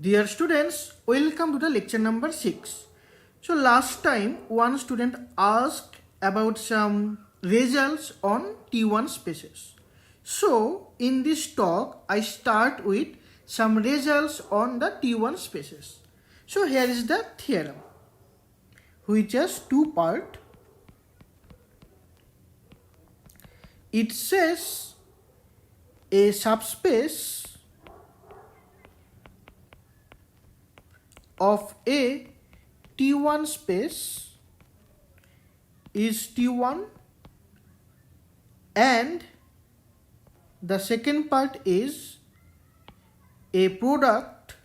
Dear students, welcome to the lecture number 6. So last time one student asked about some results on T1 spaces. So in this talk I start with some results on the T1 spaces. So here is the theorem which has two parts. It says a subspace of a T1 space is T1, and the second part is a product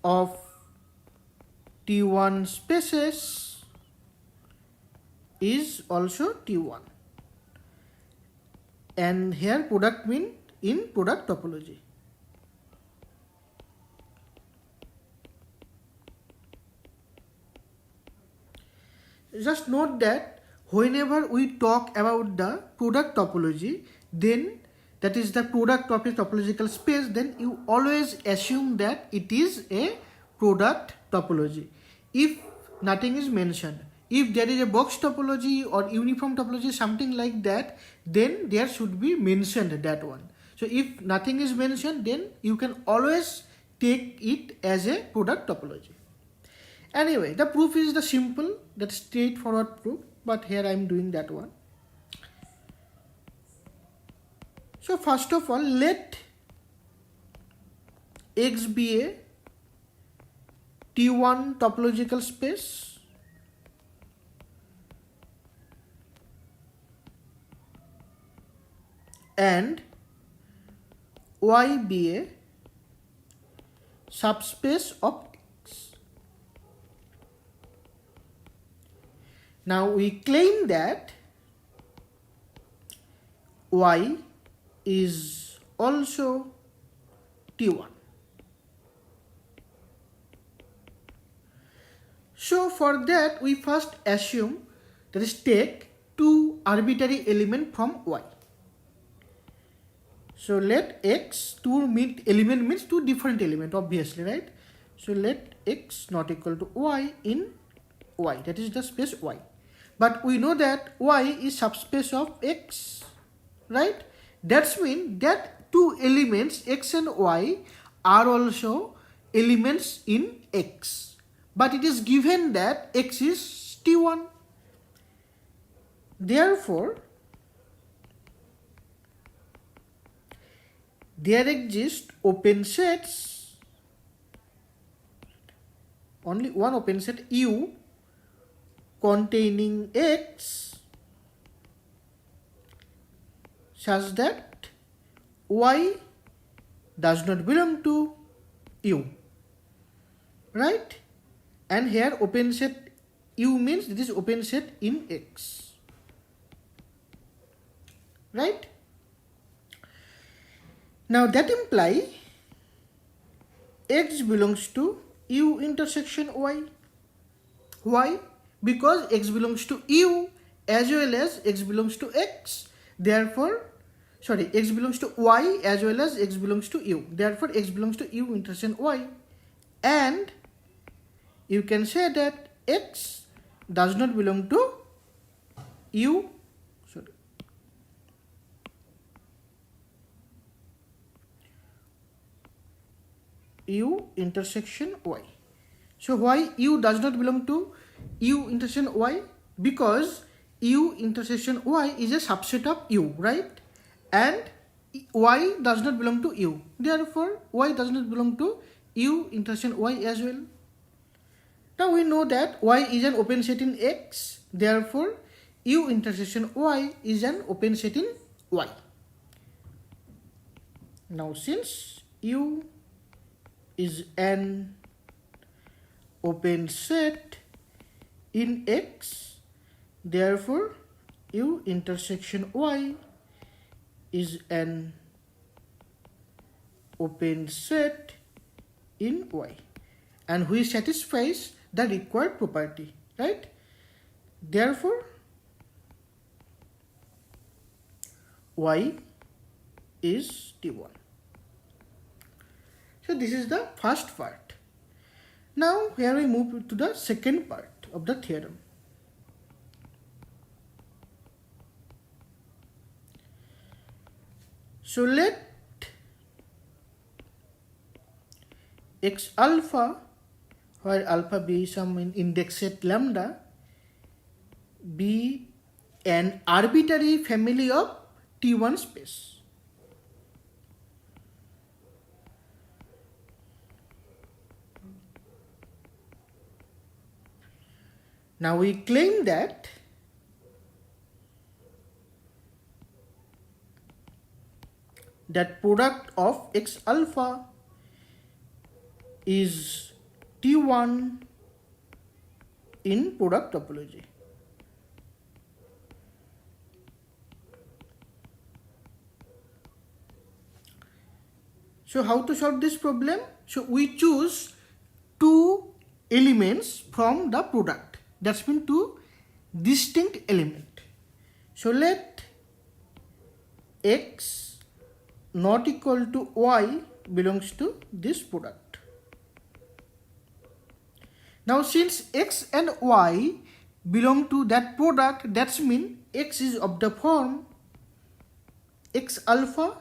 of T1 spaces is also T1, and here product mean in product topology. Just note that whenever we talk about the product topology, then that is the product of a topological space, then you always assume that it is a product topology. If nothing is mentioned, if there is a box topology or uniform topology, something like that, then there should be mentioned that one. So if nothing is mentioned, then you can always take it as a product topology. Anyway, the proof is the simple, that straightforward proof, but here I am doing that one. So first of all, let X be a T1 topological space and Y be a subspace of X. Now we claim that Y is also T1. So for that we first assume, that is take two arbitrary element from Y. So let X, two element means two different element, obviously, right? So let X not equal to Y in Y, that is the space Y. But we know that Y is subspace of X, right? That's mean that two elements X and Y are also elements in X. But it is given that X is T1. Therefore, there exist open sets, only one open set U containing X such that Y does not belong to U, right? And here open set U means this is open set in X, right? Now that implies X belongs to U intersection Y. Why? Because X belongs to U as well as X belongs to X. Therefore, X belongs to Y as well as X belongs to U. Therefore, X belongs to U intersection Y. And you can say that X does not belong to U. U intersection Y. So why U does not belong to U intersection Y? Because U intersection Y is a subset of U, right? And Y does not belong to U. Therefore, Y does not belong to U intersection Y as well. Now we know that Y is an open set in X. Therefore, U intersection Y is an open set in Y. Now since U is an open set in X, therefore U intersection Y is an open set in Y, and which satisfies the required property, right? Therefore Y is T1. So this is the first part. Now here we move to the second part of the theorem. So let X alpha, where alpha be some index set lambda, be an arbitrary family of T1 space. Now we claim that product of X alpha is T1 in product topology. So how to solve this problem? So we choose two elements from the product. That's mean two distinct element. So let X not equal to Y belongs to this product. Now since X and Y belong to that product, that's mean X is of the form X alpha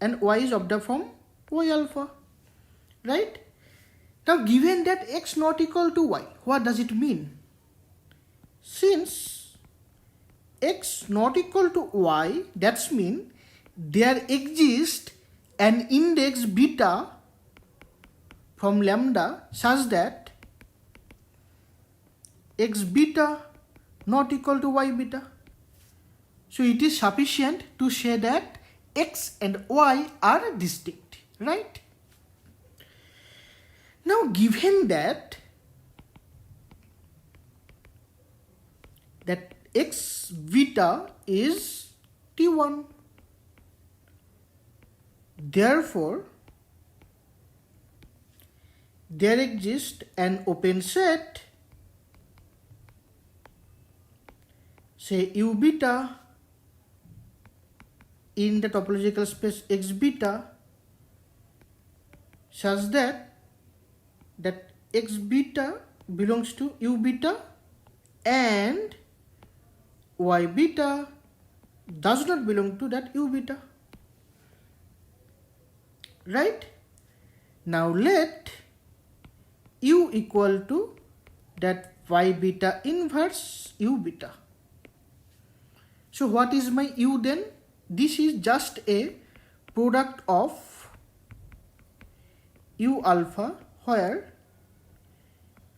and Y is of the form Y alpha, right? Now given that X not equal to Y, what does it mean? Since X not equal to Y, that's mean there exists an index beta from lambda such that X beta not equal to Y beta. So it is sufficient to say that X and Y are distinct, right? Now given that X beta is T1, therefore there exists an open set, say U beta, in the topological space X beta such that X beta belongs to U beta and Y beta does not belong to that U beta, right? Now let U equal to that Y beta inverse U beta. So what is my U then? This is just a product of U alpha, where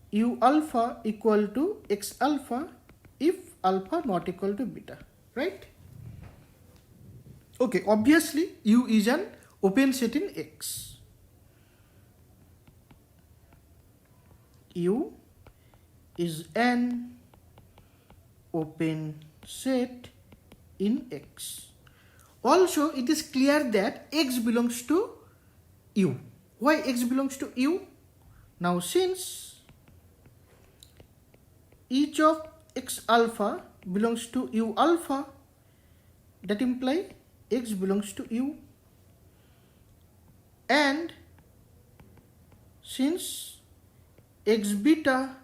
U alpha equal to X alpha if alpha not equal to beta, right? Okay, obviously U is an open set in X. U is an open set in X. Also, it is clear that X belongs to U. Why X belongs to U? Now, since each of X alpha belongs to U alpha, that implies X belongs to U. And since X beta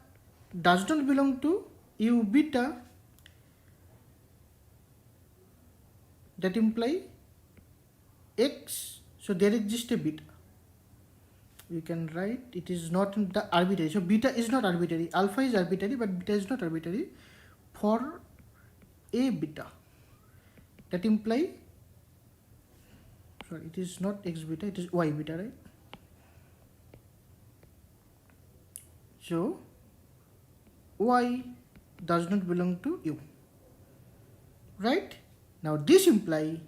does not belong to U beta, that implies X, so there exists a beta. We can write it is not the arbitrary. So beta is not arbitrary. Alpha is arbitrary, but beta is not arbitrary for a beta. That implies, sorry, it is not X beta, it is Y beta, right? So Y does not belong to U, right? Now this implies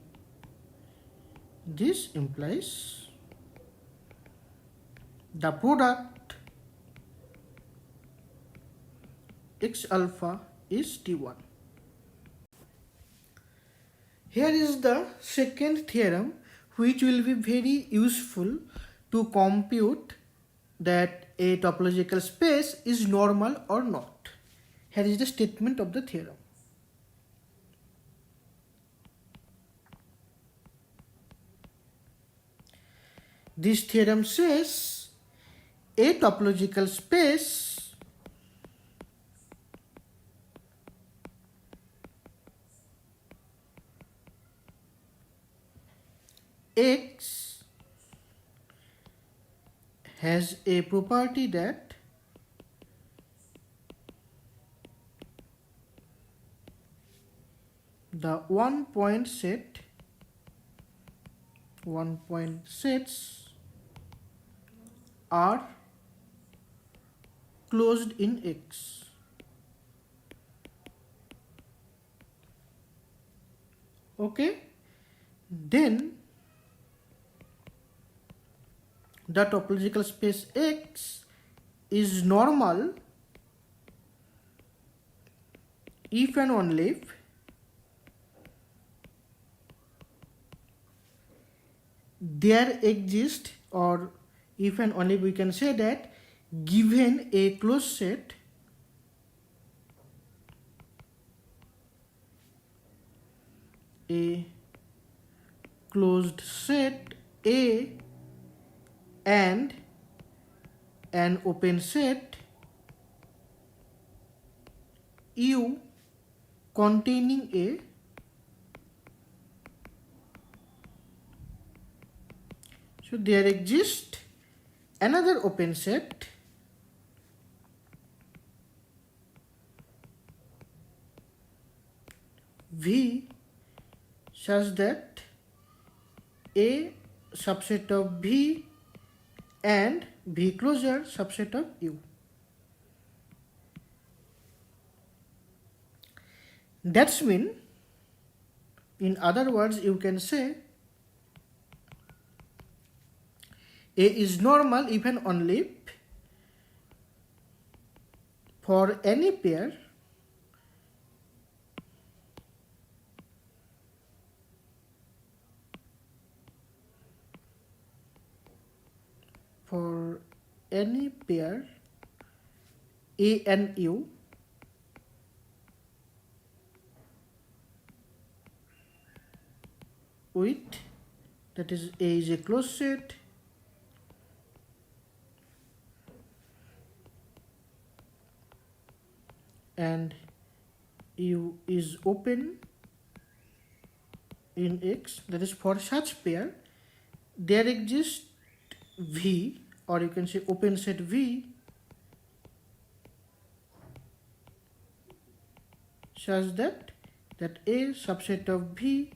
the product X alpha is T1. Here is the second theorem, which will be very useful to compute that a topological space is normal or not. Here is the statement of the theorem. this theorem says a topological space X has a property that the one point sets are closed in X. Okay, then the topological space X is normal if and only if there exists, or if and only we can say that, given a closed set A and an open set U containing A so there exists another open set V such that A subset of V and V closure subset of U. That's mean, in other words, you can say A is normal if and only for any pair A and U with, that is, A is a closed set and U is open in X, that is, for such pair there exists V, or you can say open set V such that A subset of V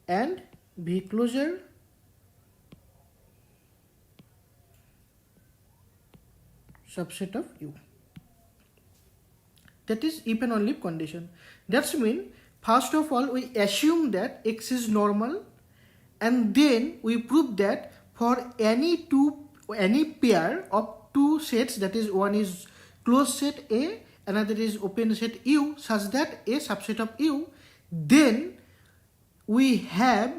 and V closure subset of U. That is if and only condition. That's mean, first of all we assume that X is normal, and then we prove that for any pair of two sets, that is, one is closed set A, another is open set U, such that A subset of U, then we have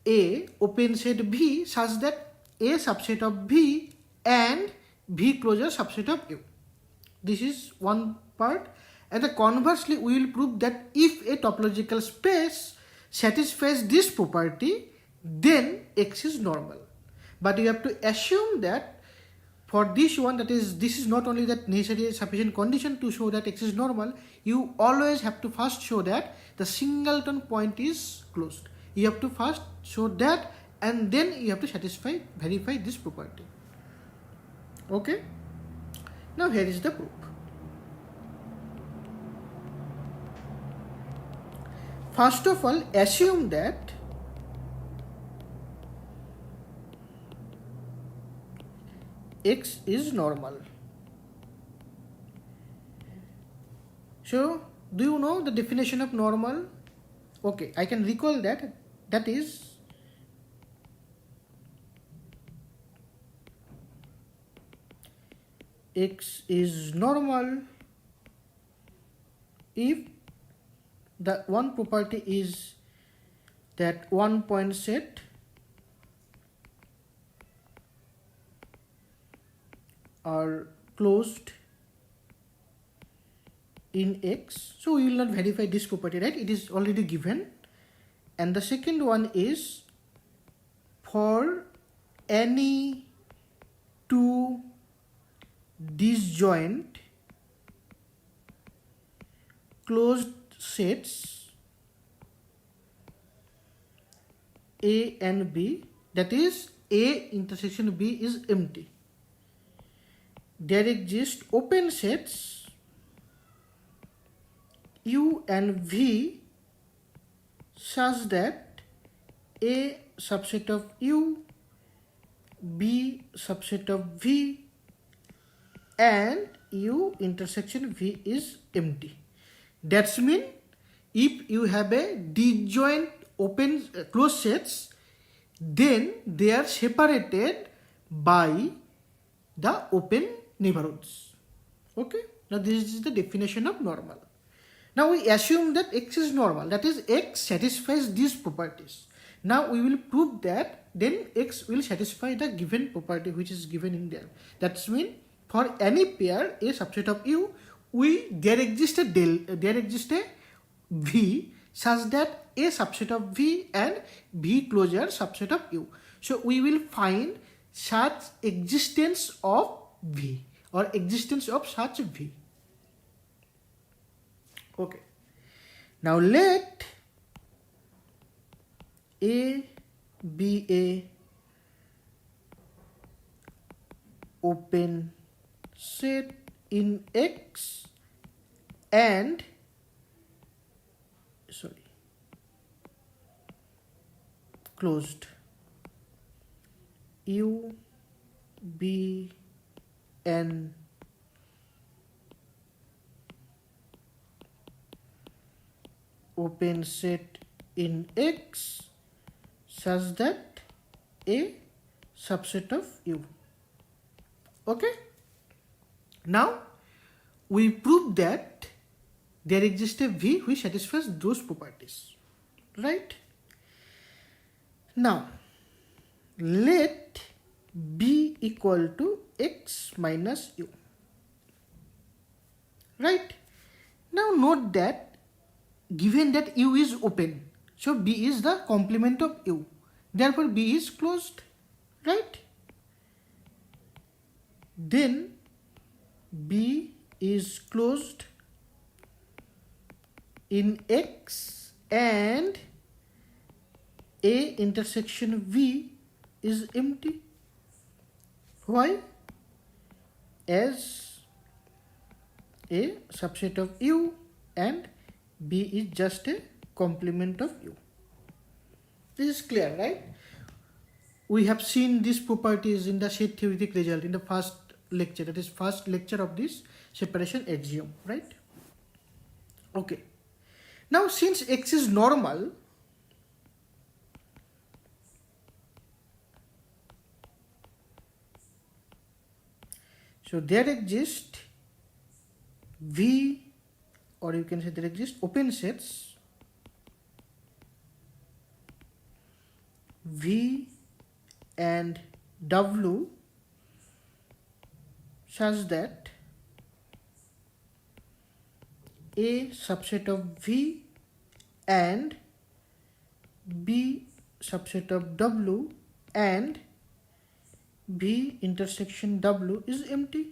A open set V such that A subset of V and V closure subset of U. This is one part. And conversely, we will prove that if a topological space satisfies this property, then X is normal. But you have to assume that for this one, that is, this is not only that necessary sufficient condition to show that X is normal, you always have to first show that the singleton point is closed. You have to first show that, and then you have to verify this property. Okay? Now here is the proof. First of all, assume that X is normal. So, do you know the definition of normal? Okay, I can recall that. That is, X is normal if the one property is that one point set are closed in X. So we will not verify this property, right? It is already given. And the second one is for any two disjoint closed sets A and B, that is A intersection B is empty, there exist open sets U and V such that A subset of U, B subset of V and U intersection V is empty. That's mean if you have a disjoint open closed sets, then they are separated by the open neighborhoods. Okay, now this is the definition of normal. Now we assume that X is normal, that is X satisfies these properties. Now we will prove that then X will satisfy the given property which is given in there. That's mean for any pair A subset of U, there exists a V such that A subset of V and V closure subset of U. So we will find such existence of V or existence of such V. Okay. Now let A be a open set in X and closed U, B, N open set in X such that A subset of U. Okay. Now we prove that there exists a V which satisfies those properties. Right. Now let B equal to X minus U. Right. Now note that given that U is open, so B is the complement of U. Therefore B is closed. Right. Then B is closed in X and A intersection V is empty. Why? As A subset of U and B is just a complement of U. This is clear, right? We have seen these properties in the set theoretic result in the first lecture, that is first lecture of this separation axiom, right? Okay. Now since X is normal, so there exist V, or you can say there exist open sets V and W such that A subset of V and B subset of W and B intersection W is empty.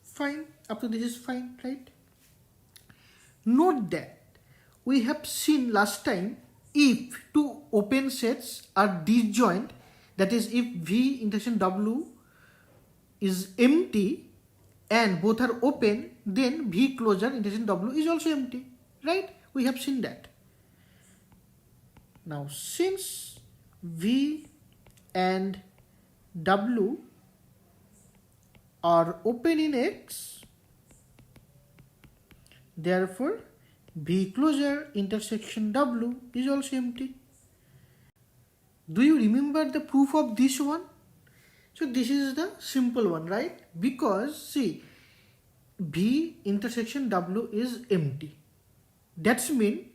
Fine, up to this is fine, right? Note that we have seen last time if two open sets are disjoint, that is if V intersection W is empty and both are open, then V closure intersection W is also empty, right? We have seen that. Now since V and W are open in X, therefore V closure intersection W is also empty. Do you remember the proof of this one? So this is the simple one, right? Because see, V intersection W is empty. That's mean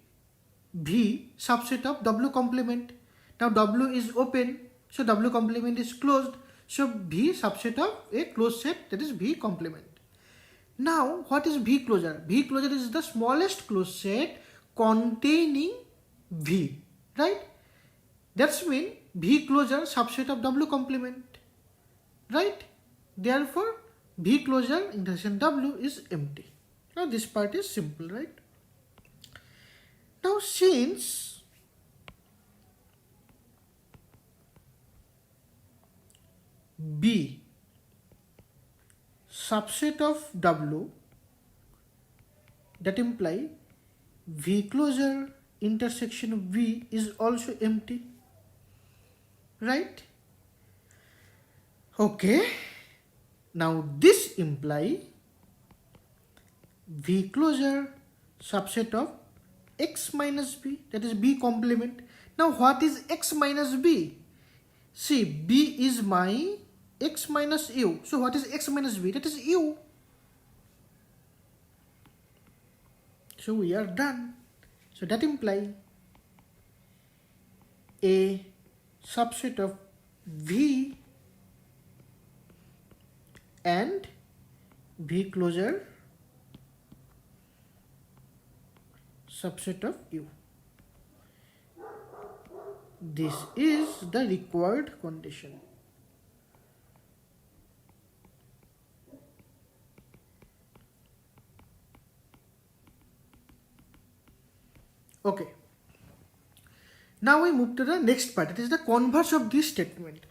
V subset of W complement. Now W is open, so W complement is closed. So V subset of a closed set, that is V complement. Now what is V closure? V closure is the smallest closed set containing V, right? That's mean V closure subset of W complement, right? Therefore, V closure intersection W is empty. Now this part is simple, right? Now since B subset of W, that imply V closure intersection V is also empty, right? Okay, now this imply V closure subset of X minus B, that is B complement. Now what is X minus B? See, B is my X minus U. So what is X minus B? That is U. So we are done. So that imply a subset of V and V closure subset of U. This is the required condition. Okay. Now we move to the next part. It is the converse of this statement.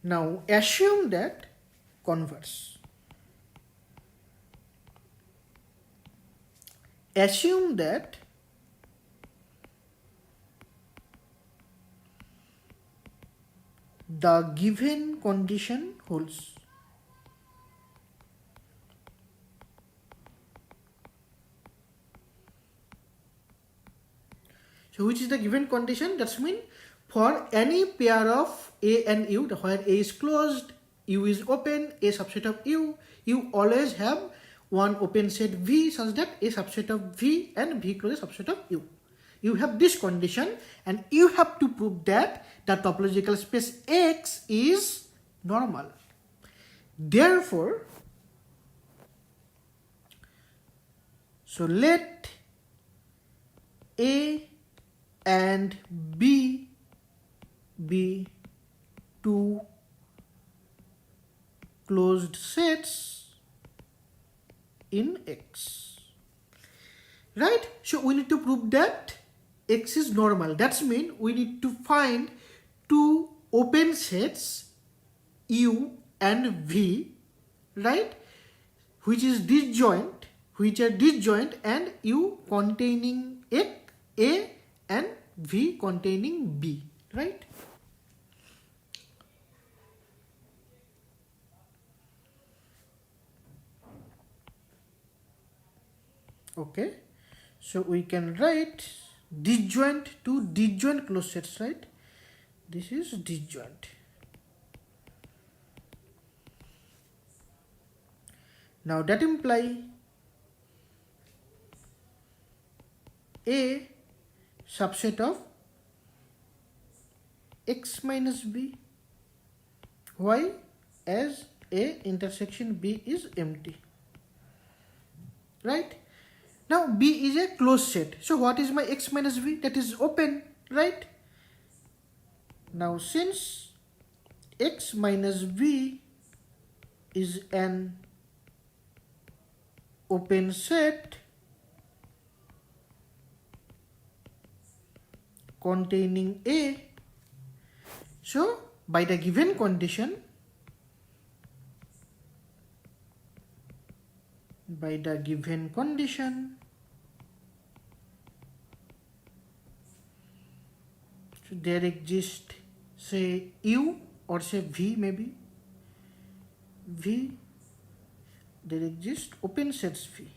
Now assume that converse. Assume that the given condition holds. So which is the given condition? That's mean for any pair of A and U, where A is closed, U is open, A subset of U, you always have one open set V such that A subset of V and V closed subset of U. You have this condition and you have to prove that the topological space X is normal. Therefore, so let A and B be two closed sets in X. Right? So we need to prove that X is normal. That's mean we need to find two open sets U and V, right? Which are disjoint and U containing A and V containing B, right? Okay, so we can write disjoint to disjoint closed sets, right? This is disjoint. Now that imply A subset of X minus B. Why? As A intersection B is empty, right? Now B is a closed set. So what is my X minus B? That is open, right? Now since X minus B is an open set containing A, so by the given condition, so there exists say U or say V, maybe V, there exists open sets V,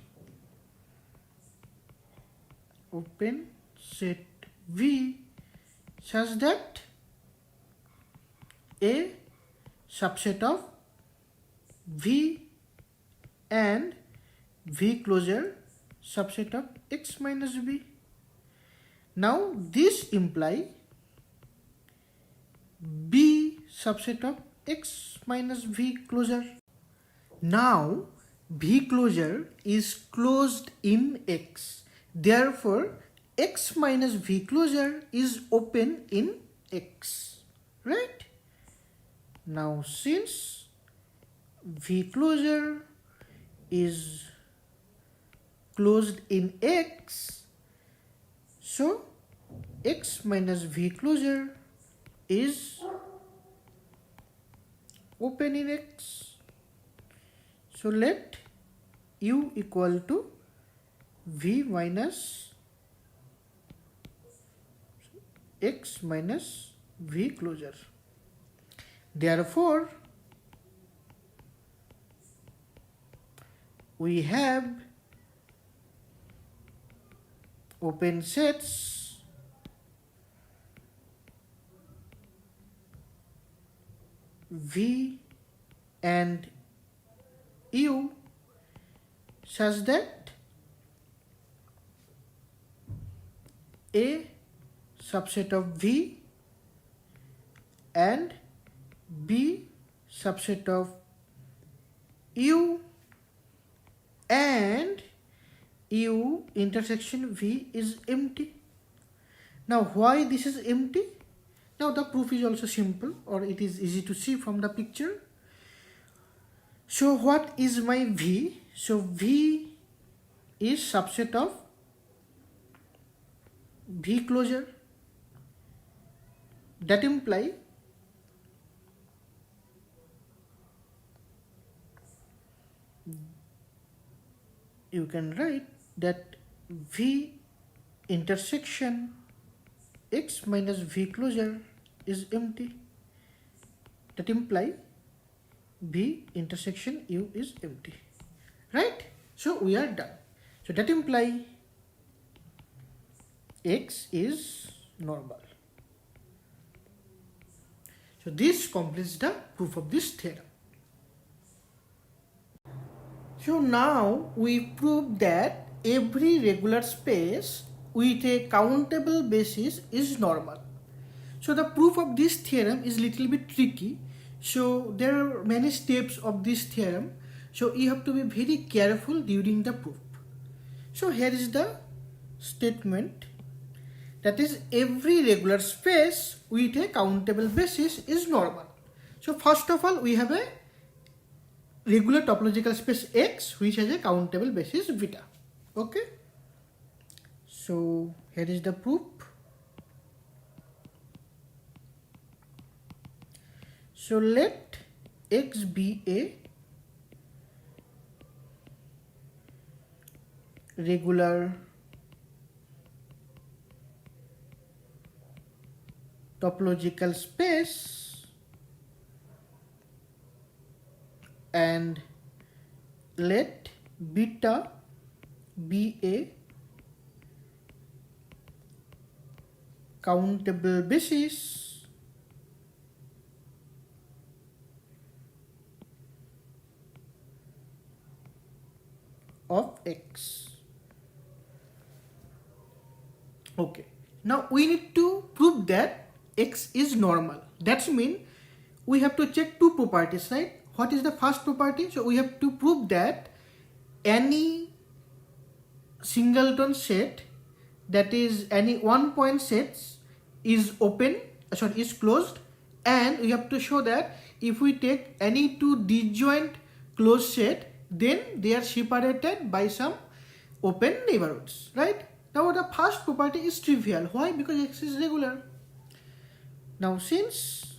open set V such that A subset of V and V closure subset of X minus B. Now this imply B subset of X minus V closure. Now V closure is closed in X. Therefore X minus V closure is open in X, right? Now since V closure is closed in X, so X minus V closure is open in X. So let U equal to V minus X minus V closure. Therefore, we have open sets V and U such that A subset of V and B subset of U and U intersection V is empty. Now why this is empty? Now the proof is also simple, or it is easy to see from the picture. So what is my V? So V is subset of V closure. That imply you can write that V intersection X minus V closure is empty. That imply V intersection U is empty, right? So we are done. So that imply X is normal. So this completes the proof of this theorem. So now we prove that every regular space with a countable basis is normal. So the proof of this theorem is little bit tricky. So there are many steps of this theorem. So you have to be very careful during the proof. So here is the statement, that is every regular space with a countable basis is normal. So first of all we have a regular topological space X which has a countable basis beta. Okay. So here is the proof. So let X be a regular topological space and let beta be a countable basis of X. Okay, now we need to prove that X is normal. That means we have to check two properties, right? What is the first property? So we have to prove that any singleton set, that is any one point sets, is open, is closed, and we have to show that if we take any two disjoint closed set, then they are separated by some open neighborhoods, right? Now the first property is trivial. Why? Because X is regular. Now since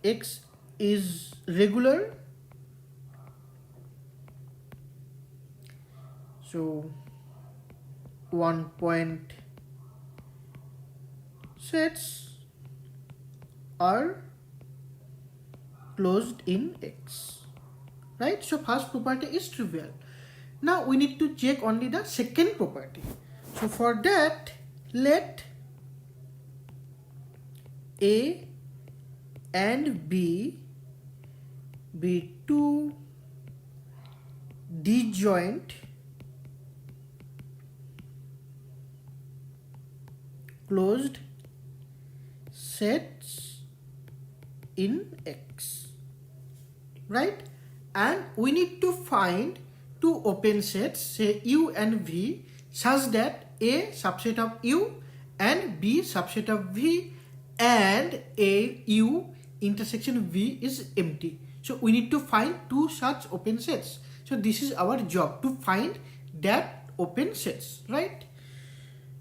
X is regular, so one point sets are closed in X, right? So first property is trivial. Now we need to check only the second property. So for that, let A and B be two disjoint closed sets in X, right? And we need to find two open sets, say U and V, such that A subset of U and B subset of V and a U intersection V is empty. So we need to find two such open sets. So this is our job, to find that open sets, right?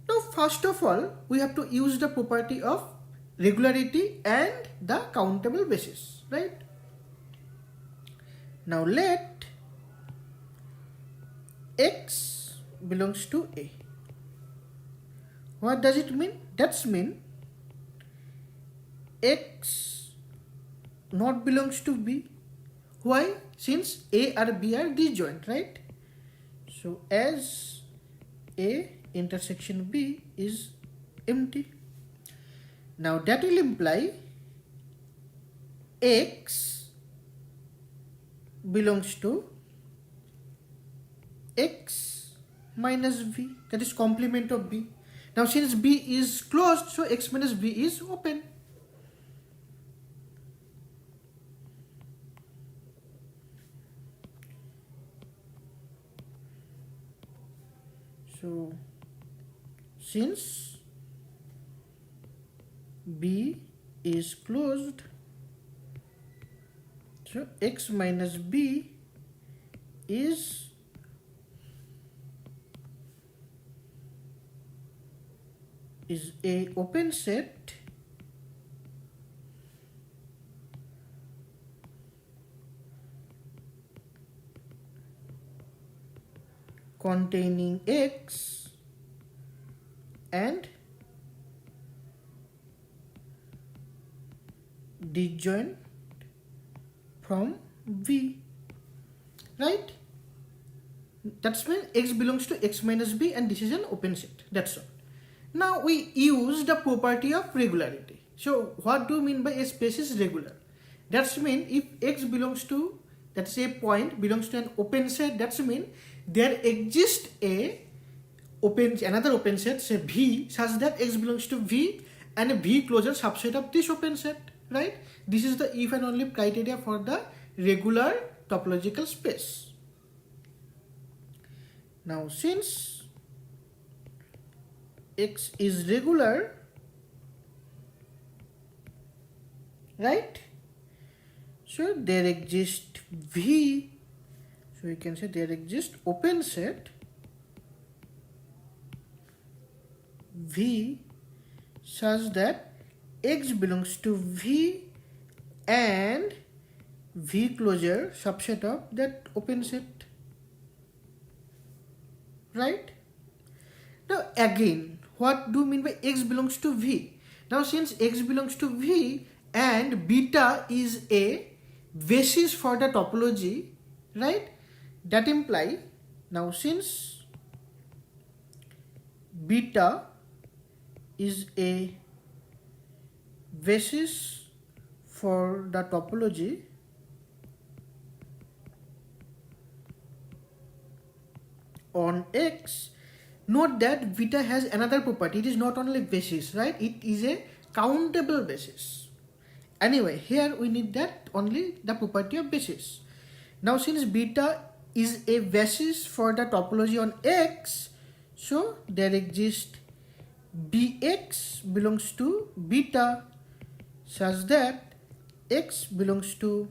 Now first of all, we have to use the property of regularity and the countable basis, right? Now let X belongs to A. What does it mean? That's mean X not belongs to B. Why? Since A or B are disjoint, right? So as A intersection B is empty. Now that will imply X belongs to X minus V, that is complement of B. Now since B is closed, so X minus V is open. So since B is closed, so X minus B is a open set containing X and disjoint from V, right? That's when X belongs to X minus B and this is an open set. That's all. Now we use the property of regularity. So what do you mean by a space is regular? That's mean if X belongs to, that's a point belongs to an open set, that's mean there exists another open set, say V, such that X belongs to V and a V closure subset of this open set, right? This is the if and only criteria for the regular topological space. Now since X is regular, right? So there exists V, so we can say there exists open set V such that X belongs to V and V closure subset of that open set, right? Now again, what do you mean by X belongs to V? Now since X belongs to V and beta is a basis for the topology, right? That imply, now since beta is a basis for the topology, on X, note that beta has another property. It is not only basis, right? It is a countable basis. Anyway, here we need that only the property of basis. Now since beta is a basis for the topology on X, so there exists Bx belongs to beta such that X belongs to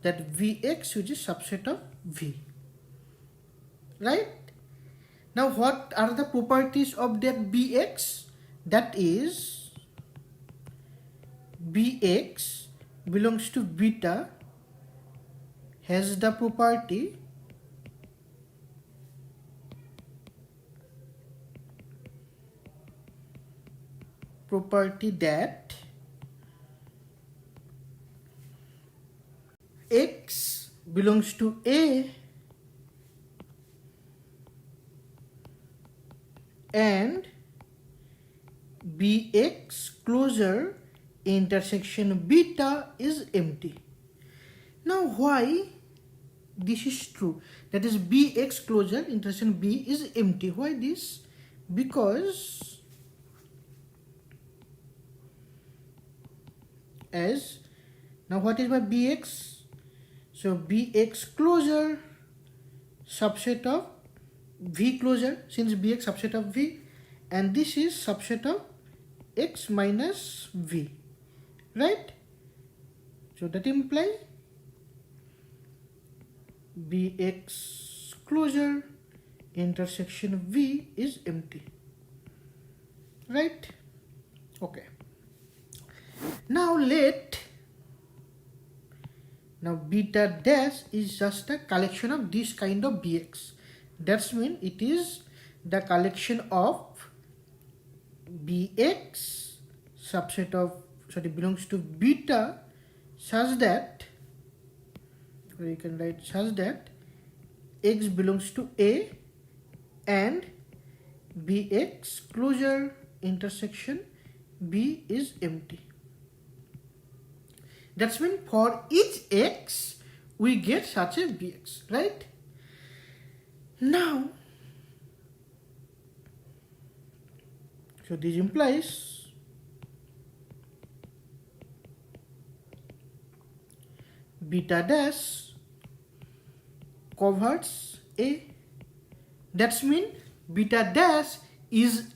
that Vx, which is subset of V, right? Now what are the properties of that Bx? That is Bx belongs to beta has the property that X belongs to A and Bx closure intersection beta is empty. Now why this is true? That is Bx closure intersection B is empty. Why this? Because as now what is my Bx? So Bx closure subset of V closure, since Bx subset of V, and this is subset of x minus v, right? So that implies bx closure intersection v is empty, right? Okay. Now beta dash is just a collection of this kind of bx. That's mean it is the collection of bx subset of belongs to beta such that, or you can write such that x belongs to a and bx closure intersection b is empty. That's mean for each x we get such a bx, right? Now, so this implies beta dash covers a. That's mean beta dash is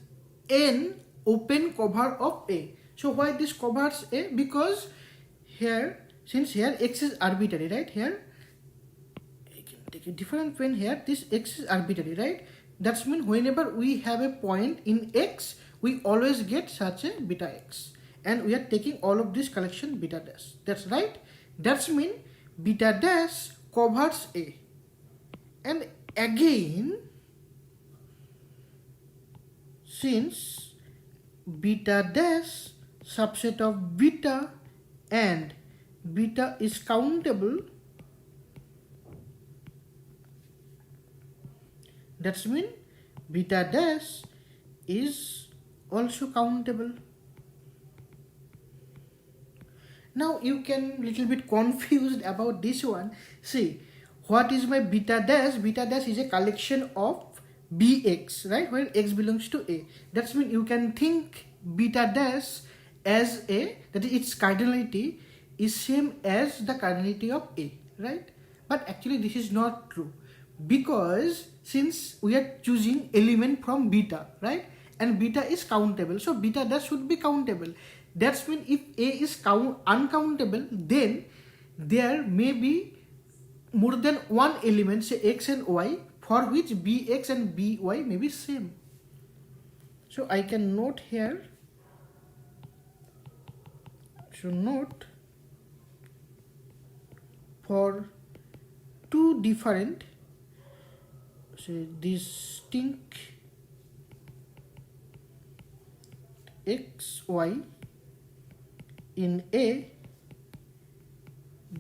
an open cover of a. So why this covers a? Because here, since here x is arbitrary, right? Here I can take a different pen. Here this x is arbitrary, right? That's mean whenever we have a point in x, we always get such a beta x, and we are taking all of this collection beta dash. That's right. That's mean beta dash covers a. And again, since beta dash subset of beta and beta is countable, that's mean beta dash is also countable. Now you can little bit confused about this one. See, what is my beta dash? Beta dash is a collection of bx, right, where x belongs to a. That's mean you can think beta dash as a, that is its cardinality is same as the cardinality of a, right? But actually this is not true, because since we are choosing element from beta, right, and beta is countable, so beta dash should be countable. That's mean if a is uncountable, then there may be more than one element, say x and y, for which bx and by may be same. So I can note here, so note for two different, say distinct x, y in a,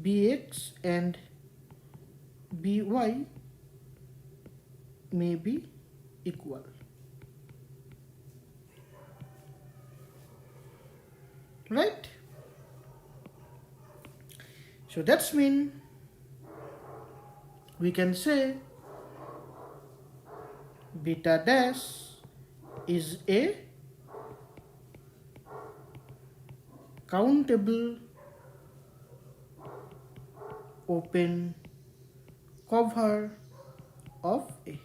bx and by may be equal. Right? So that's mean we can say beta dash is a countable open cover of a.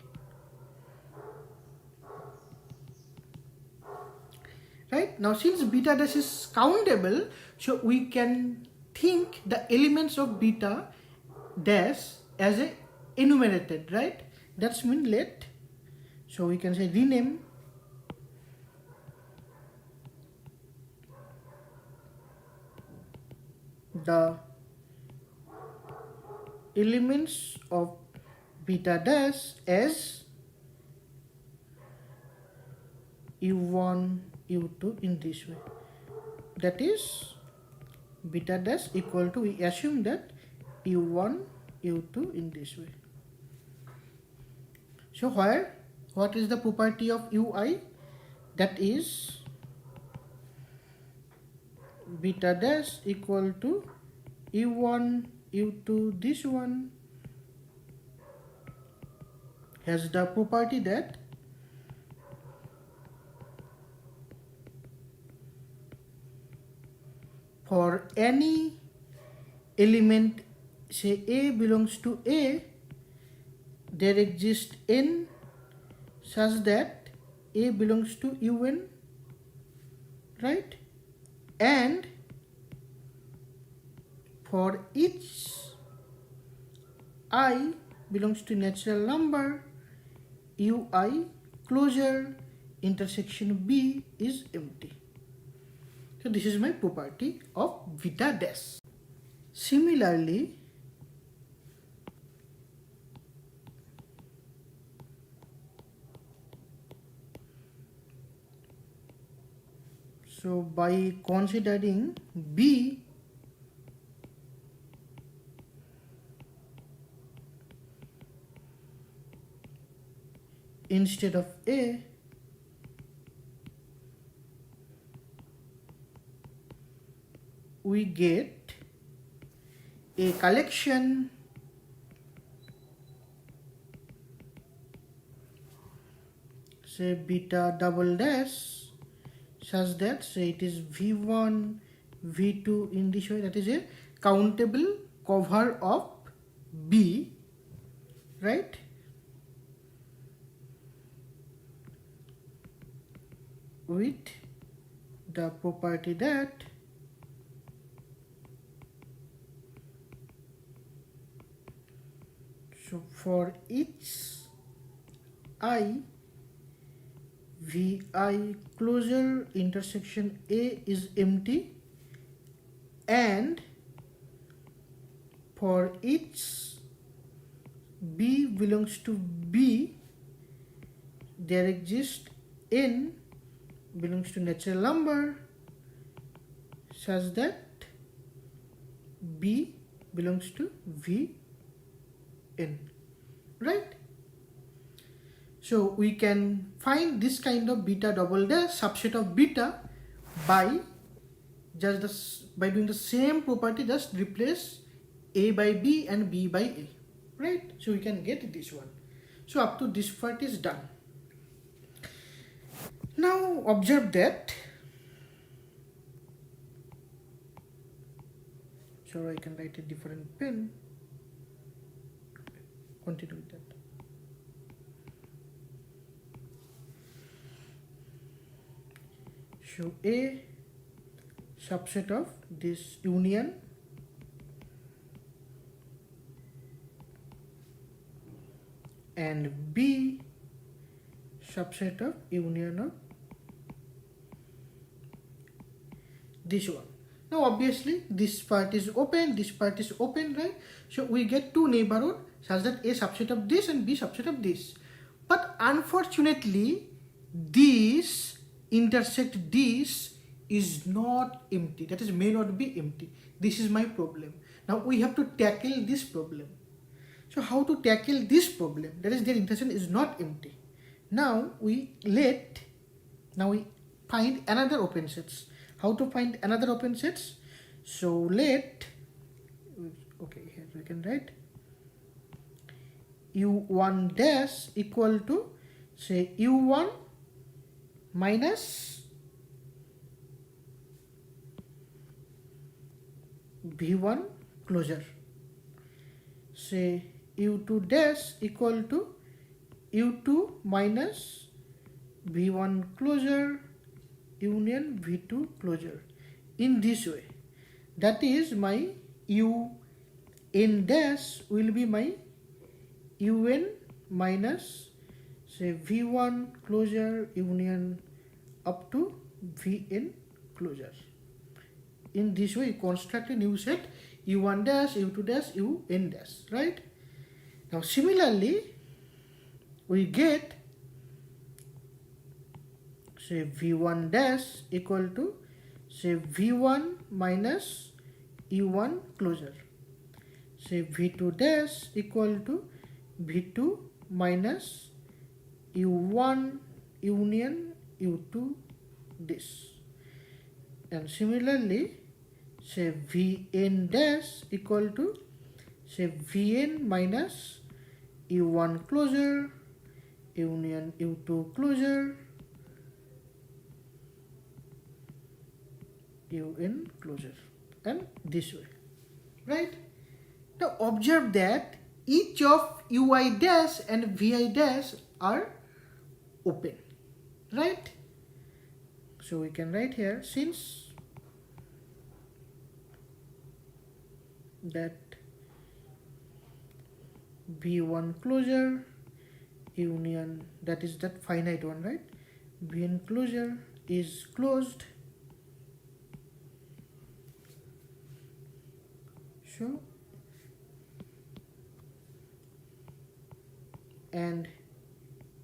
Right? Now since beta dash is countable, so we can think the elements of beta dash as a enumerated, right? That's mean let, so we can say rename the elements of beta dash as u1, u2 in this way. That is beta dash equal to, we assume that u1, u2 in this way. So where, what is the property of ui? That is beta dash equal to u1, u2, this one has the property that for any element, say a belongs to a, there exists n such that A belongs to un, right? And for each I belongs to natural number, ui closure intersection B is empty. So this is my property of beta dash. Similarly, so by considering B instead of A, we get a collection say beta double dash such that say it is V1, V2 in this way, that is a countable cover of B, right? With the property that so for each I Vi closure intersection A is empty, and for each B belongs to B, there exists N belongs to natural number such that B belongs to Vn, right? So we can find this kind of beta double dash subset of beta by by doing the same property, just replace A by B and B by A, right? So we can get this one. So up to this part is done. Now observe that. So I can write a different pen. Continue with that. So A subset of this union and B subset of union of this one. Now obviously this part is open, this part is open, right? So we get two neighborhood such that A subset of this and B subset of this. But unfortunately this intersect this is not empty, that is may not be empty. This is my problem. Now we have to tackle this problem. So how to tackle this problem, that is their intersection is not empty. Now we find another open sets. How to find another open sets? So here we can write u1 dash equal to say u1 minus v1 closure, say u2 dash equal to u2 minus v1 closure union v2 closure, in this way. That is my un dash will be my un minus say v1 closure union up to vn closure. In this way you construct a new set u1 dash, u2 dash, un dash, right? Now similarly we get say v1 dash equal to say v1 minus u1 closure, say v2 dash equal to v2 minus u1 union u2 this, and similarly say vn dash equal to say vn minus u1 closure union u2 closure un closure, and this way, right? Now observe that each of ui dash and vi dash are open, right? So we can write here, since that B1 closure union, that is that finite one, right? Bn closure is closed, so and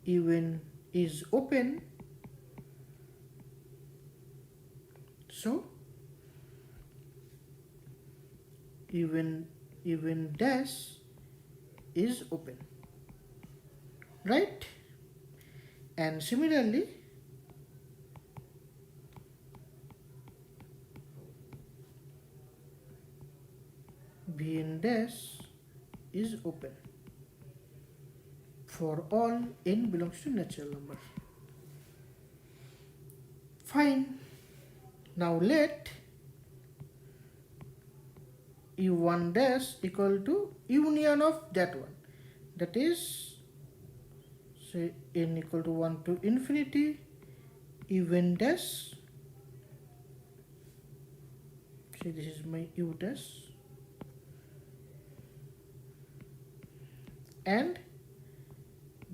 even is open, so even dash is open, right? And similarly Bn dash is open for all n belongs to natural number. Fine. Now let u1 dash equal to union of that one, that is say n equal to 1 to infinity u1 dash, say this is my u dash, and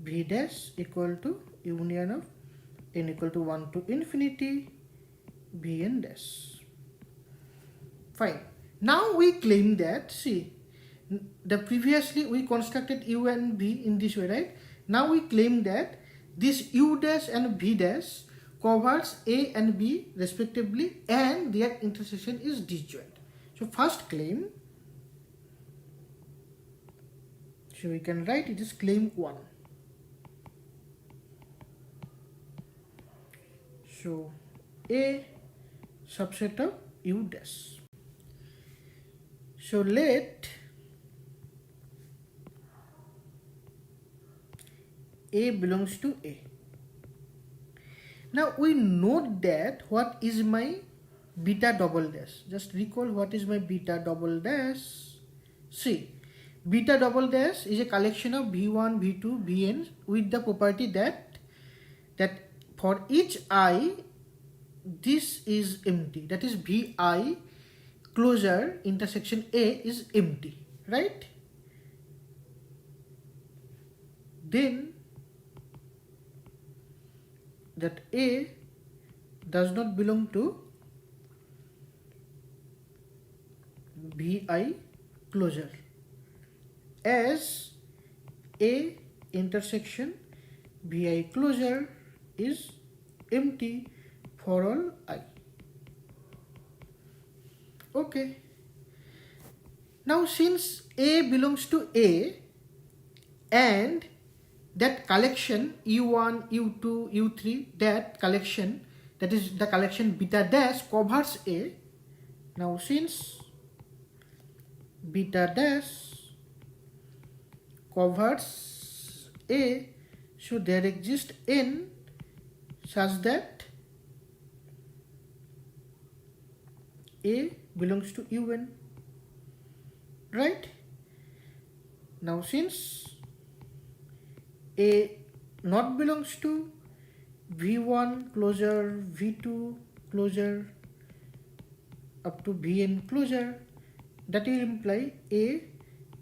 v dash equal to union of n equal to 1 to infinity bn dash. Fine. Now we claim that, see, the previously we constructed u and v in this way, right? Now we claim that this u dash and v dash covers a and b respectively, and their intersection is disjoint. So first claim, so we can write it is claim 1. So a subset of u dash. So let a belongs to a. Now we note that what is my beta double dash. Just recall what is my beta double dash. See, beta double dash is a collection of v1, v2, vn with the property that for each I this is empty, that is vi closure intersection a is empty, right? Then that a does not belong to vi closure, as a intersection vi closure is empty for all I. Okay. Now since a belongs to a and that collection u1, u2, u3, that collection, that is the collection beta dash covers a. Now since beta dash covers a, so there exists n such that a belongs to un, right? Now since a not belongs to v1 closure, v2 closure up to vn closure, that will imply a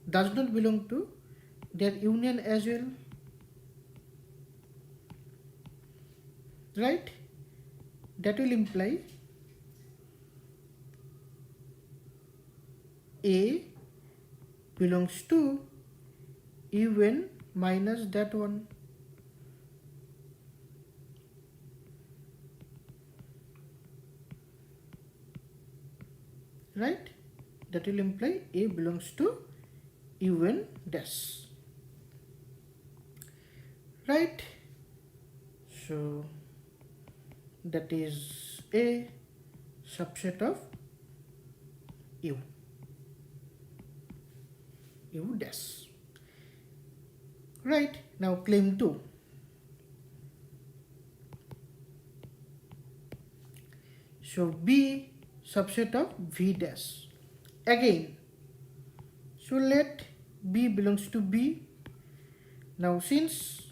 does not belong to their union as well, right? That will imply a belongs to un minus that one, right? That will imply a belongs to un dash, right? So that is a subset of u dash, right? Now claim 2. So b subset of v dash again. So let b belongs to b. Now since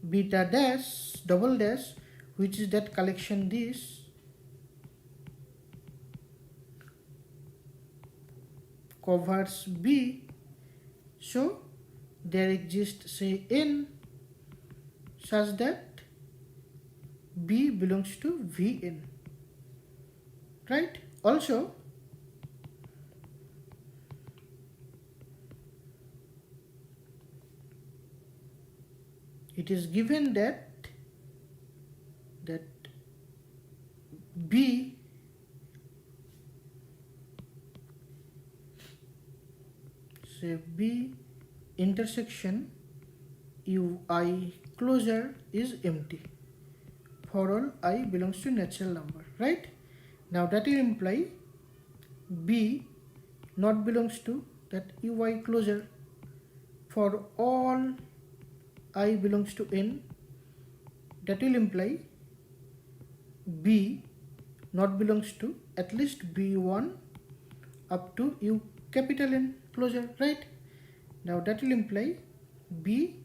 beta dash double dash, which is that collection this covers B. So there exists say N such that B belongs to Vn, right? Also it is given that B say B intersection ui closure is empty for all I belongs to natural number, right? Now that will imply B not belongs to that ui closure for all I belongs to N. That will imply B not belongs to at least B1 up to U capital N closure, right? Now that will imply B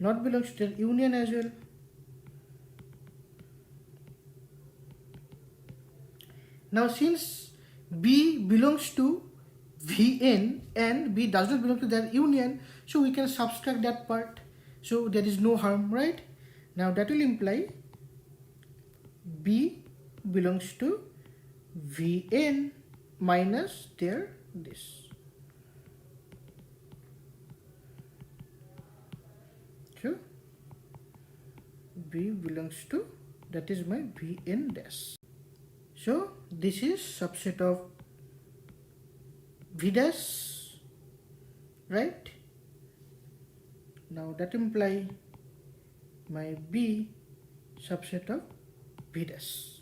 not belongs to the union as well. Now since B belongs to Vn and B does not belong to that union, so we can subtract that part. So there is no harm, right? Now that will imply B belongs to Vn minus there this. So B belongs to, that is my Vn dash. So this is subset of V dash, right? Now that imply my B subset of V dash.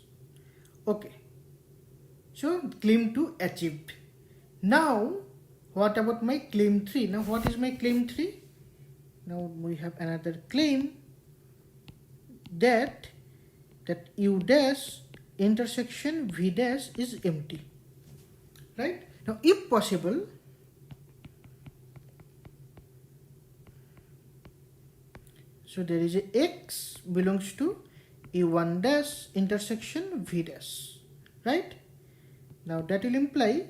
Okay. So claim 2 achieved. Now what about my claim 3? Now what is my claim 3? Now we have another claim that U dash intersection V dash is empty, right? Now if possible, so there is a X belongs to E1 dash intersection V dash, right? Now that will imply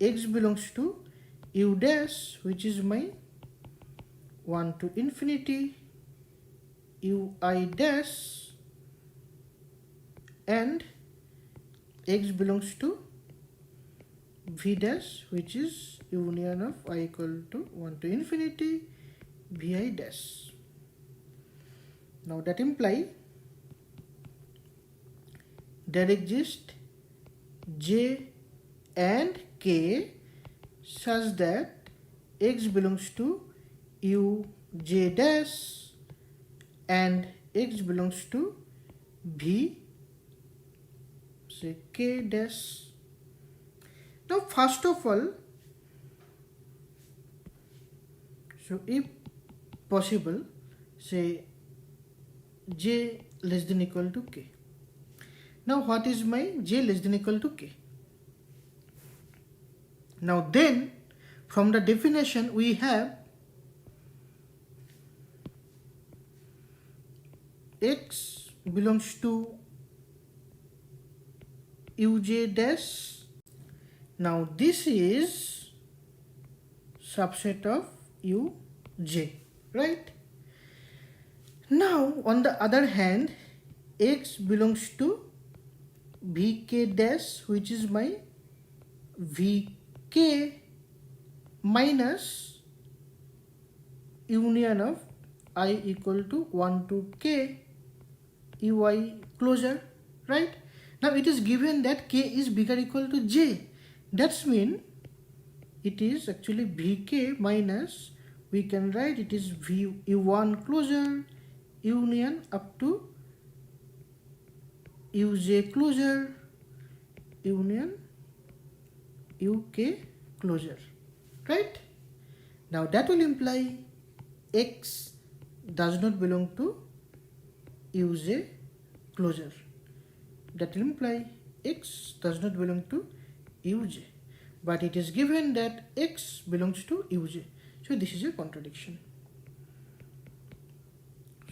X belongs to U dash, which is my 1 to infinity Ui dash, and X belongs to V dash, which is union of I equal to 1 to infinity Vi dash. Now that imply there exist J and K such that X belongs to Uj dash and X belongs to V say K dash. Now first of all, so if possible, say J less than equal to K. Now what is my J less than equal to K? Now then from the definition we have X belongs to Uj dash. Now this is subset of Uj, right? Now on the other hand, X belongs to Vk dash, which is my Vk minus union of I equal to 1 to K Ui closure, right? Now it is given that K is bigger equal to J. That's mean it is actually Vk minus, we can write it is U1 closure union up to Uj closure union Uk closure, right? Now that will imply X does not belong to Uj closure. That will imply X does not belong to Uj, but it is given that X belongs to Uj. So this is a contradiction.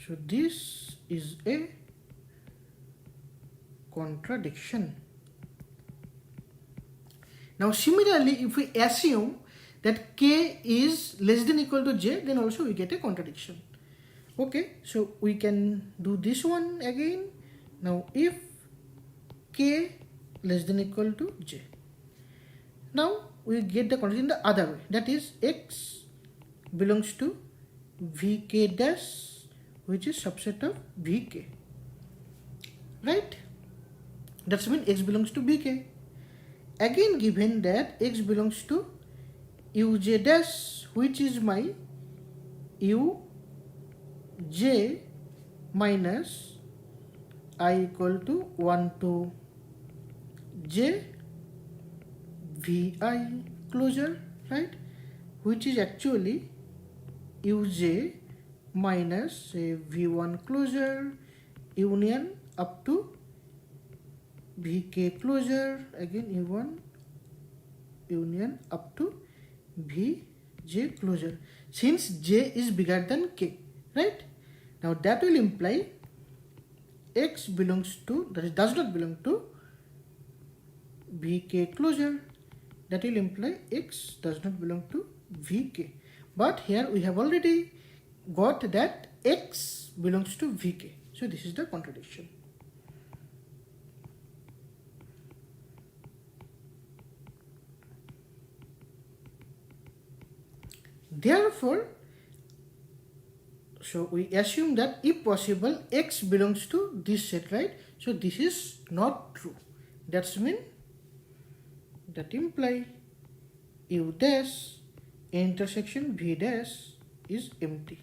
So this is a contradiction. Now similarly, if we assume that k is less than equal to j, then also we get a contradiction. Okay, so we can do this one again. Now if k less than equal to j, now we get the contradiction the other way, that is x belongs to vk dash, which is subset of vk, right? That's mean x belongs to vk. Again, given that x belongs to uj dash, which is my uj minus I equal to 1 to j vi closure, right? Which is actually uj minus say v1 closure union up to vk closure, again u1 union up to vj closure, since j is bigger than k, right? Now that will imply x belongs to, that is does not belong to vk closure. That will imply x does not belong to vk. But here we have already got that x belongs to vk. So this is the contradiction. Therefore, so we assume that if possible x belongs to this set, right? So this is not true. That's mean that imply u dash intersection v dash is empty.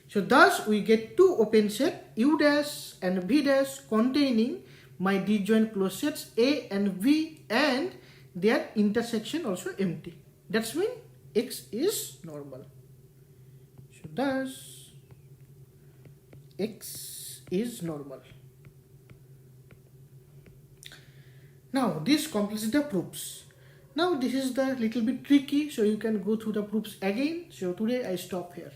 So thus we get two open set u dash and v dash containing my disjoint closed sets a and v, and their intersection also empty. That's mean x is normal. So thus x is normal. Now this completes the proofs. Now this is the little bit tricky, so you can go through the proofs again. So today I stop here.